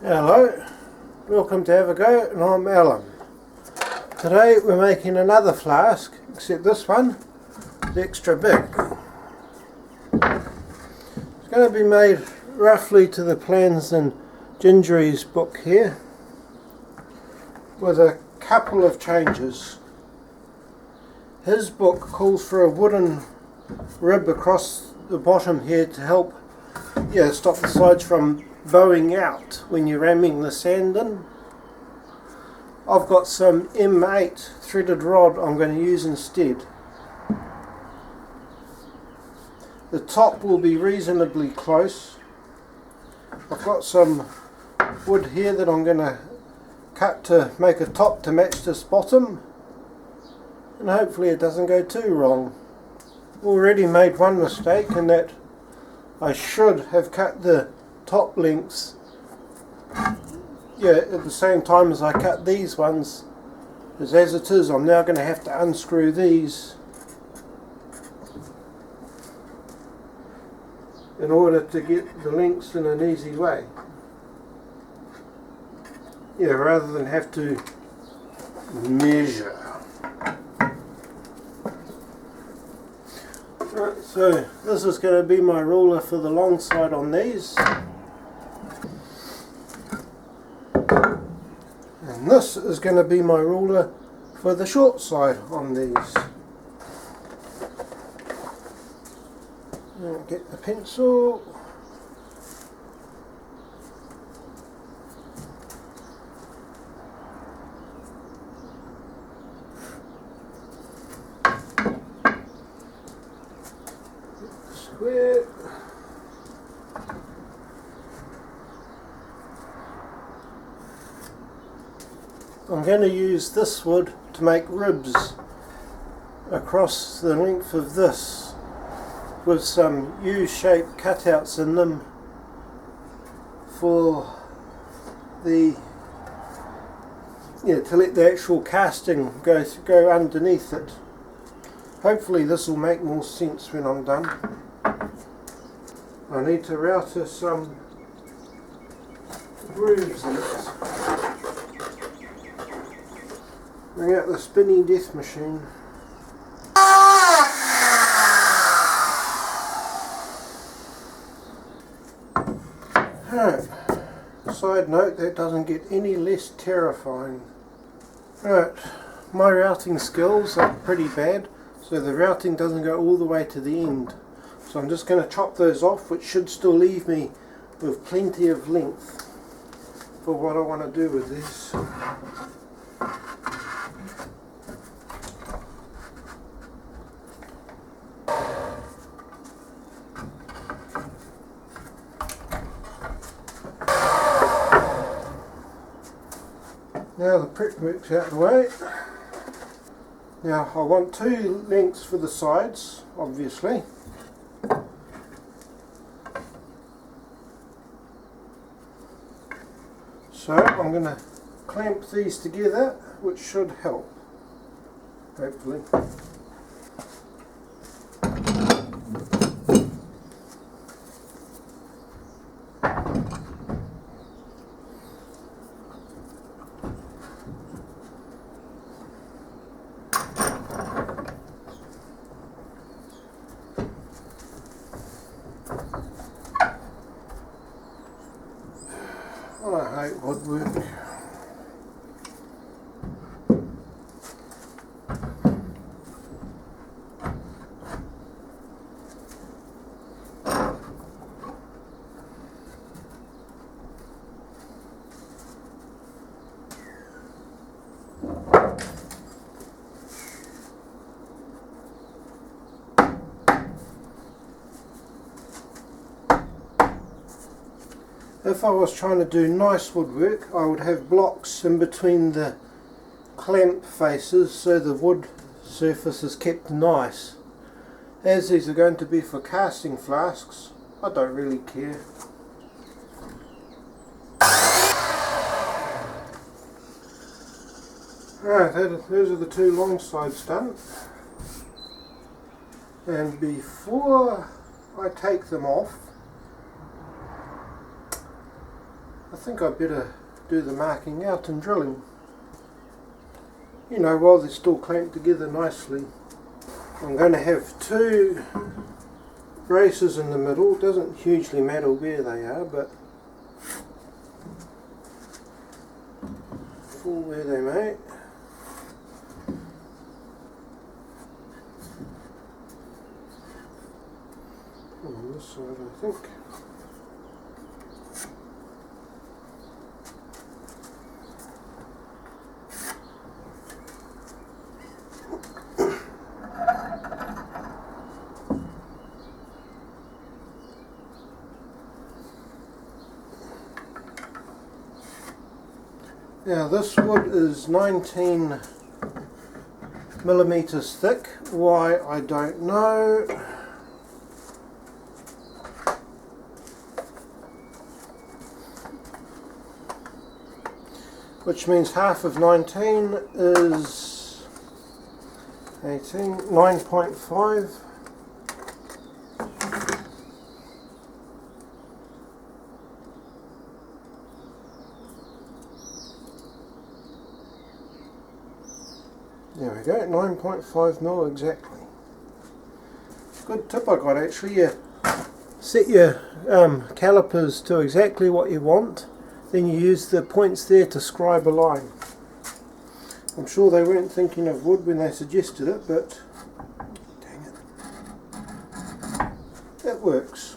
Hello, welcome to Have a Go, and I'm Alan. Today we're making another flask, except this one is extra big. It's going to be made roughly to the plans in Gingery's book here, with a couple of changes. His book calls for a wooden rib across the bottom here to help stop the sides from bowing out when you're ramming the sand in. I've got some M8 threaded rod I'm going to use instead. The top will be reasonably close. I've got some wood here that I'm going to cut to make a top to match this bottom, and hopefully it doesn't go too wrong. Already made one mistake in that I should have cut the top lengths at the same time as I cut these ones, as it is I'm now going to have to unscrew these in order to get the lengths in an easy way, rather than have to measure. Right, so this is going to be my ruler for the long side on these, and this is going to be my ruler for the short side on these. Now get the pencil. Square. I'm going to use this wood to make ribs across the length of this, with some U-shaped cutouts in them for the to let the actual casting go underneath it. Hopefully this will make more sense when I'm done. I need to router some grooves in it. Bring out the spinning death machine. Alright, side note, that doesn't get any less terrifying. Right, my routing skills are pretty bad, so the routing doesn't go all the way to the end. So I'm just going to chop those off, which should still leave me with plenty of length for what I want to do with this. Now the prep work's out of the way. Now I want two lengths for the sides, obviously. So I'm going to clamp these together, which should help, hopefully. I hate woodwork. If I was trying to do nice woodwork, I would have blocks in between the clamp faces so the wood surface is kept nice. As these are going to be for casting flasks, I don't really care. Alright, those are the two long sides done. And before I take them off, I think I'd better do the marking out and drilling. You know, while they're still clamped together nicely. I'm going to have 2 braces in the middle. It doesn't hugely matter where they are, but fall where they may. On this side, I think. Now this wood is 19 millimeters thick. Why, I don't know. Which means half of 19 is 18, 9.5. There we go, 9.5 mil exactly. Good tip I got actually. You set your calipers to exactly what you want, then you use the points there to scribe a line. I'm sure they weren't thinking of wood when they suggested it, but dang it, it works.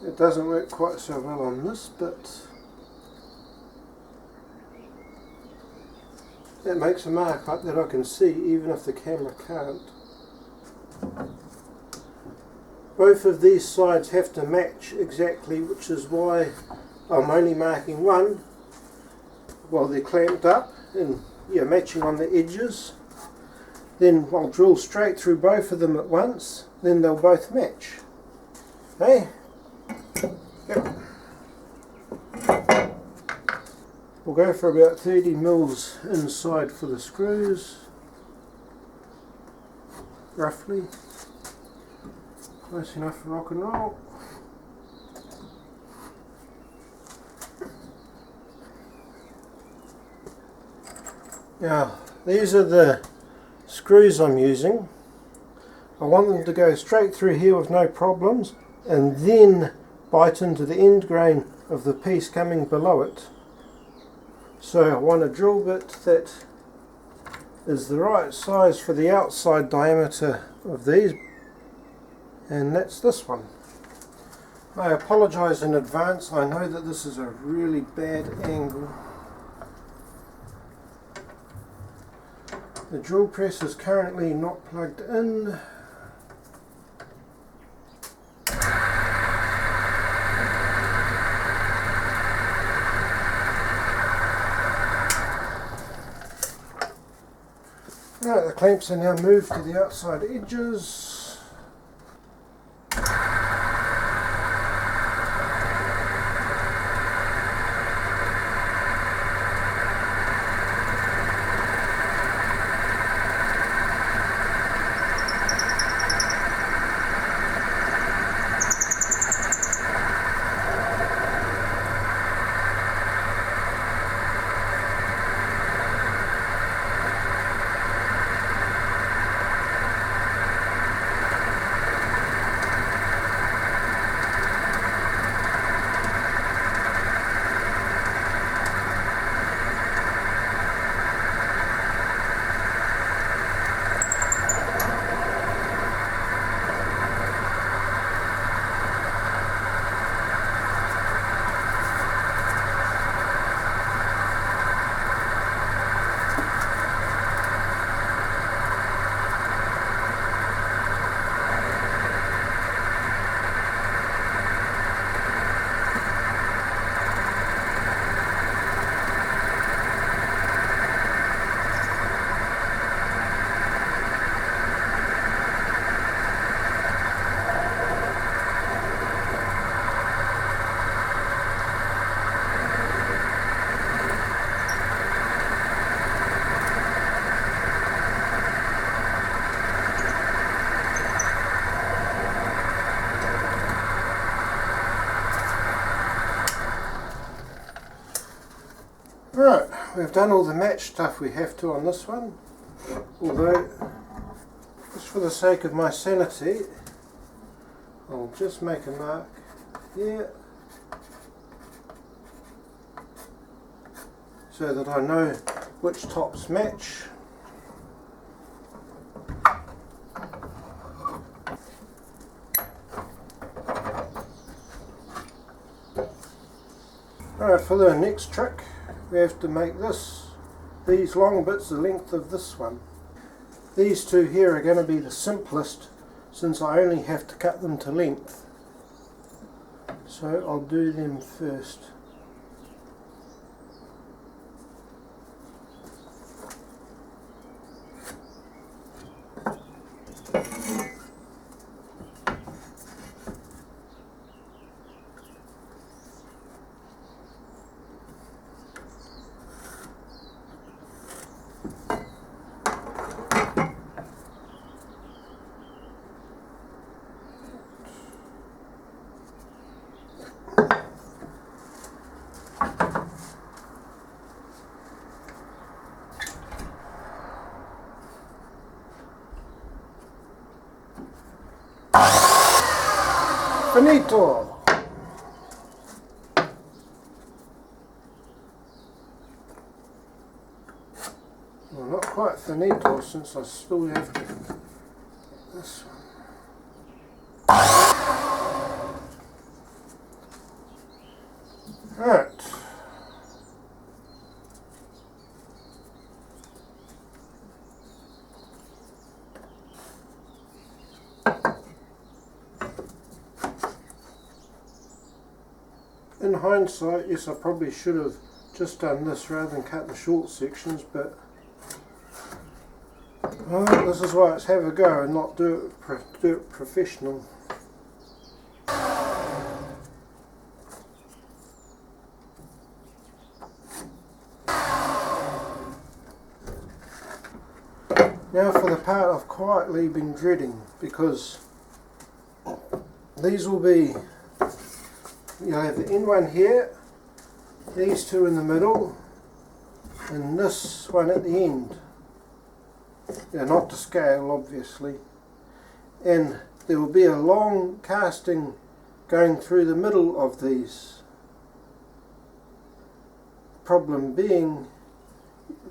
It doesn't work quite so well on this, but it makes a mark up that I can see even if the camera can't. Both of these sides have to match exactly, which is why I'm only marking one while they're clamped up and matching on the edges. Then I'll drill straight through both of them at once, then they'll both match. Hey? Yep. We'll go for about 30 mils inside for the screws, roughly. Close enough for rock and roll. Now, these are the screws I'm using. I want them to go straight through here with no problems, and then bite into the end grain of the piece coming below it. So I want a drill bit that is the right size for the outside diameter of these, and that's this one. I apologise in advance, I know that this is a really bad angle. The drill press is currently not plugged in. Right, the clamps are now moved to the outside edges. Right, we've done all the match stuff we have to on this one, although just for the sake of my sanity I'll just make a mark here so that I know which tops match. Alright, for the next trick we have to make these long bits the length of this one. These two here are going to be the simplest since I only have to cut them to length. So I'll do them first. Finito! Well, not quite finito since I still have to get this one. Right. In hindsight, yes, I probably should have just done this rather than cut the short sections, but well, this is why it's have a go and not do it professional. Now for the part I've quietly been dreading, because these will be, you'll have the end one here, these two in the middle, and this one at the end. Yeah, not to scale obviously. And there will be a long casting going through the middle of these. Problem being,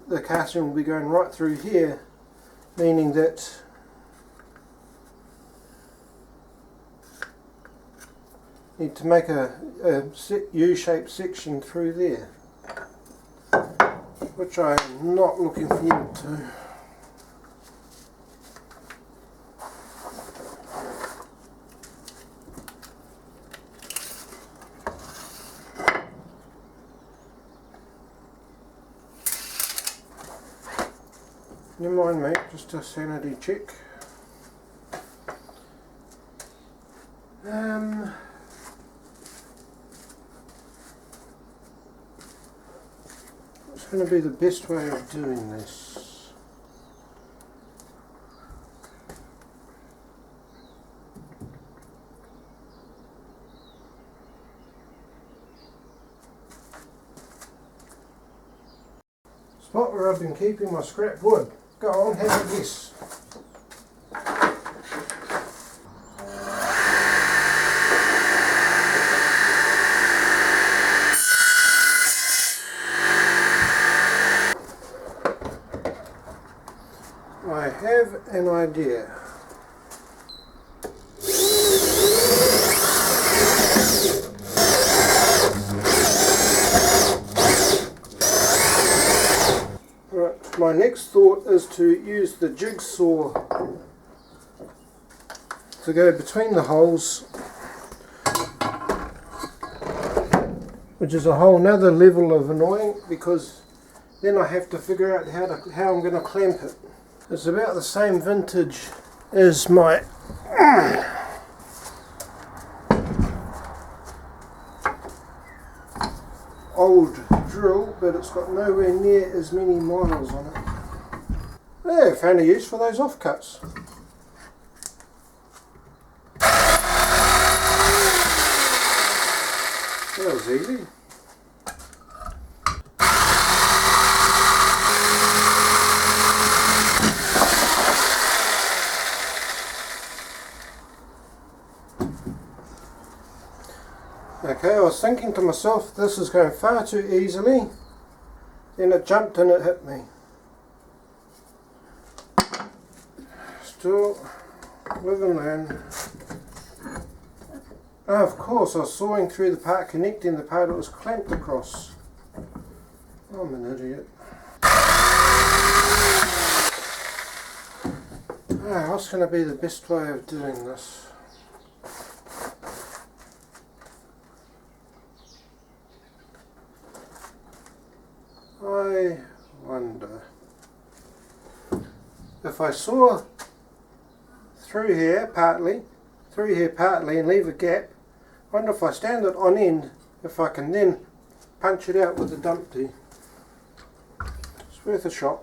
the casting will be going right through here, meaning that need to make a U-shaped section through there, which I'm not looking forward to. Never mind mate, just a sanity check. What's going to be the best way of doing this? Spot where I've been keeping my scrap wood. Go on, have a guess. I have an idea. Right, my next thought is to use the jigsaw to go between the holes, which is a whole nother level of annoying because then I have to figure out how I'm going to clamp it. It's about the same vintage as my old drill, but it's got nowhere near as many miles on it. Yeah, found a use for those offcuts. That was easy. thinking to myself, this is going far too easily. Then it jumped and it hit me. Still live and learn. Oh, of course, I was sawing through the part connecting the part it was clamped across. I'm an idiot. Oh, what's going to be the best way of doing this? I wonder if I saw through here partly and leave a gap. I wonder if I stand it on end, if I can then punch it out with the dumpty. It's worth a shot.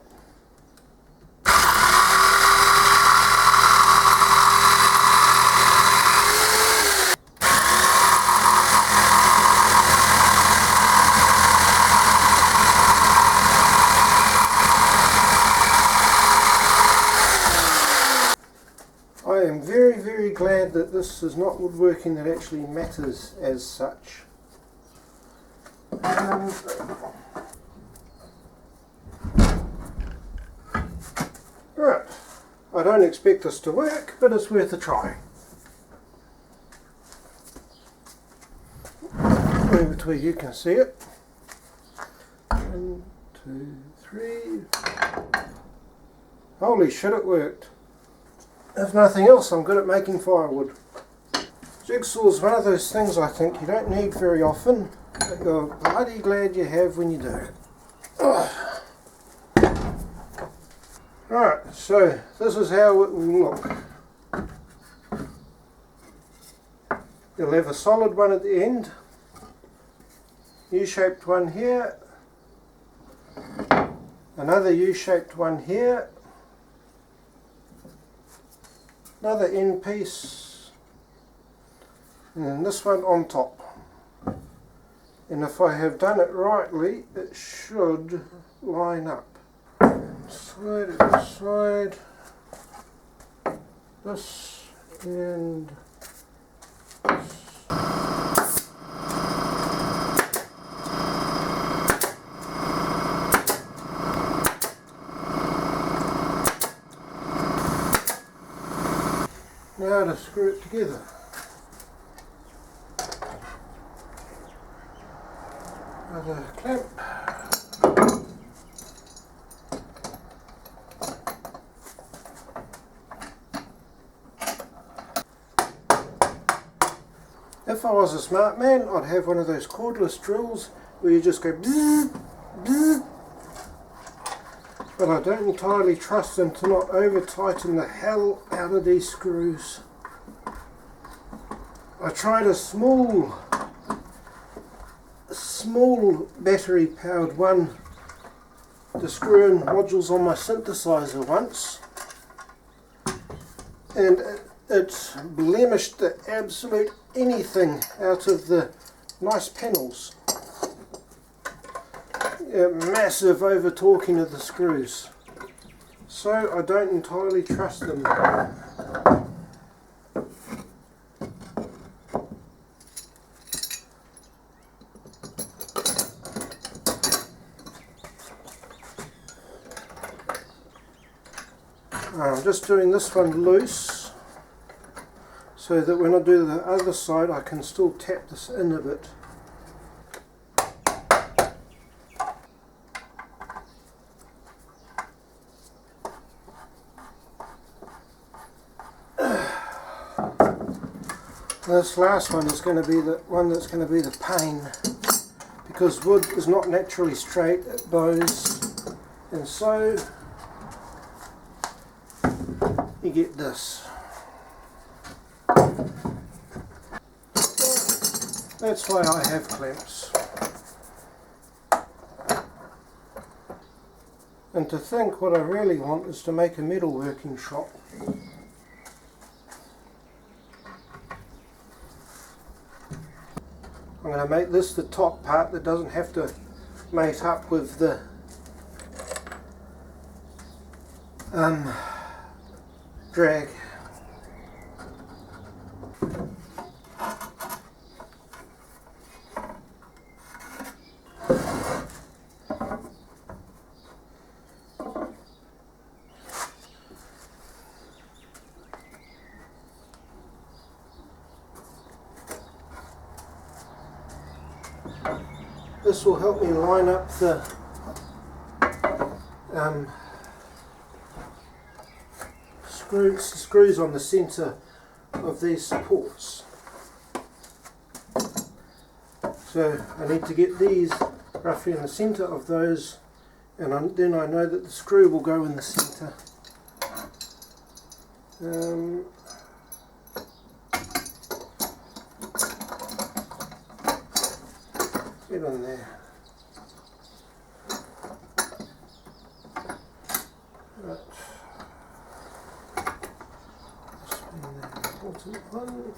I am very, very glad that this is not woodworking that actually matters as such. Right, I don't expect this to work, but it's worth a try. Over to where you can see it. 1, 2, 3. Holy shit, it worked. If nothing else, I'm good at making firewood. Jigsaw is one of those things I think you don't need very often, but you're bloody glad you have when you do. Ugh. Right, so this is how it will look. You'll have a solid one at the end, U-shaped one here, another U-shaped one here, another end piece, and then this one on top. And if I have done it rightly, it should line up. Slide it aside, this and this. Now to screw it together. Another clamp. If I was a smart man, I'd have one of those cordless drills where you just go bzzz, bzzz. But I don't entirely trust them to not over tighten the hell out of these screws. I tried a small battery powered one to screw in modules on my synthesizer once, and it blemished the absolute anything out of the nice panels. Massive over torquing of the screws, so I don't entirely trust them. I'm just doing this one loose so that when I do the other side I can still tap this in a bit. This last one is going to be the one that's going to be the pain, because wood is not naturally straight, it bows, and so you get this. That's why I have clamps. And to think what I really want is to make a metalworking shop. I'm going to make this the top part that doesn't have to mate up with the drag. this will help me line up the screws on the centre of these supports. So I need to get these roughly in the centre of those, and then I know that the screw will go in the centre. Get in there. Right. This being the important one.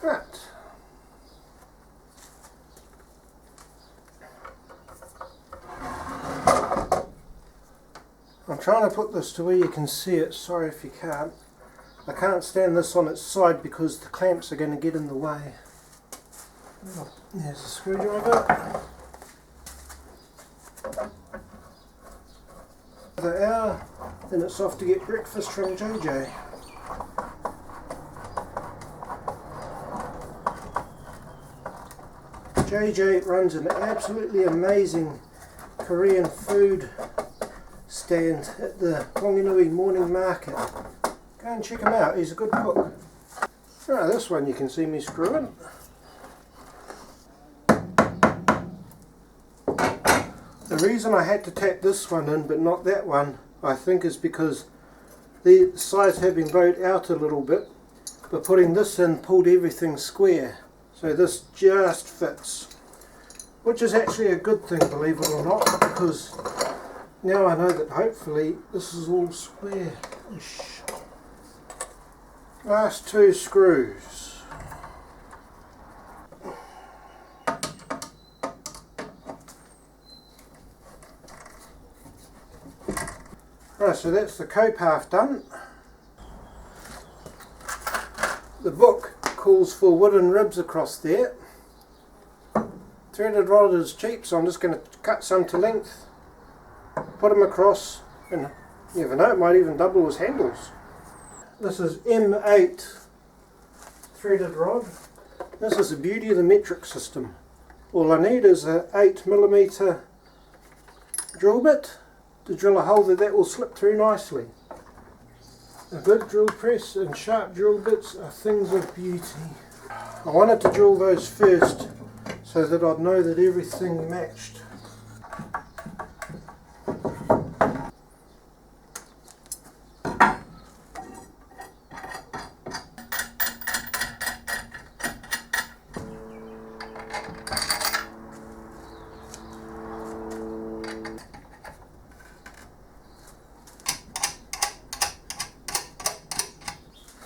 Right. I'm trying to put this to where you can see it, sorry if you can't. I can't stand this on its side because the clamps are going to get in the way. Oh, there's a screwdriver. Another hour, then it's off to get breakfast from JJ. JJ runs an absolutely amazing Korean food stand at the Wanganui morning market. Go and check him out, he's a good cook. Right, this one you can see me screwing. The reason I had to tap this one in but not that one, I think, is because the sides have been bowed out a little bit, but putting this in pulled everything square. So this just fits, which is actually a good thing, believe it or not, because now I know that hopefully this is all square-ish. Last two screws. Right, so that's the cope half done. The book calls for wooden ribs across there. Threaded rod is cheap, so I'm just going to cut some to length, put them across, and you never know, it might even double as handles. This is M8 threaded rod. This is the beauty of the metric system. All I need is an 8mm drill bit to drill a hole that will slip through nicely. A good drill press and sharp drill bits are things of beauty. I wanted to drill those first so that I'd know that everything matched.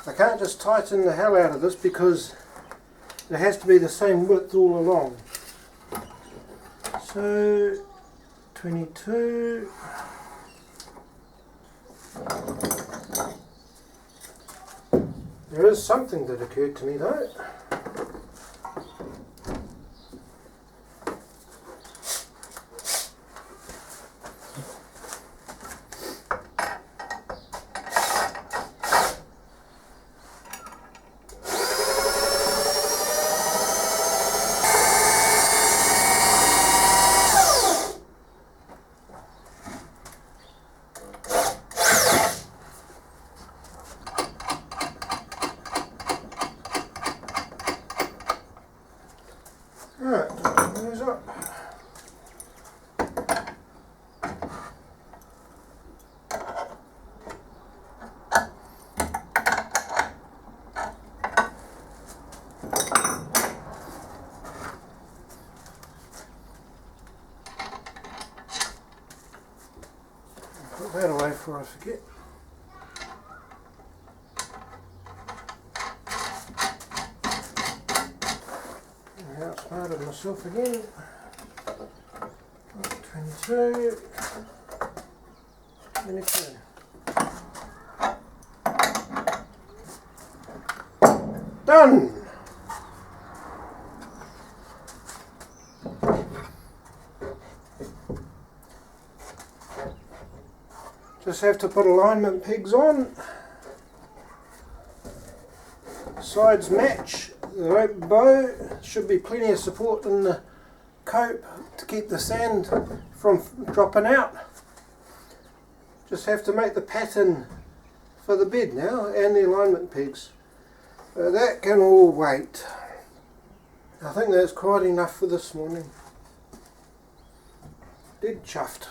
I can't just tighten the hell out of this because it has to be the same width all along. So 22. There is something that occurred to me though. Right, those up. Put that away before I forget. How smart myself again. 22. 22. Done! Just have to put alignment pegs on. Sides match the rope bow. Should be plenty of support in the cope to keep the sand from dropping out. Just have to make the pattern for the bed now and the alignment pegs. That can all wait. I think that's quite enough for this morning. Dead chuffed.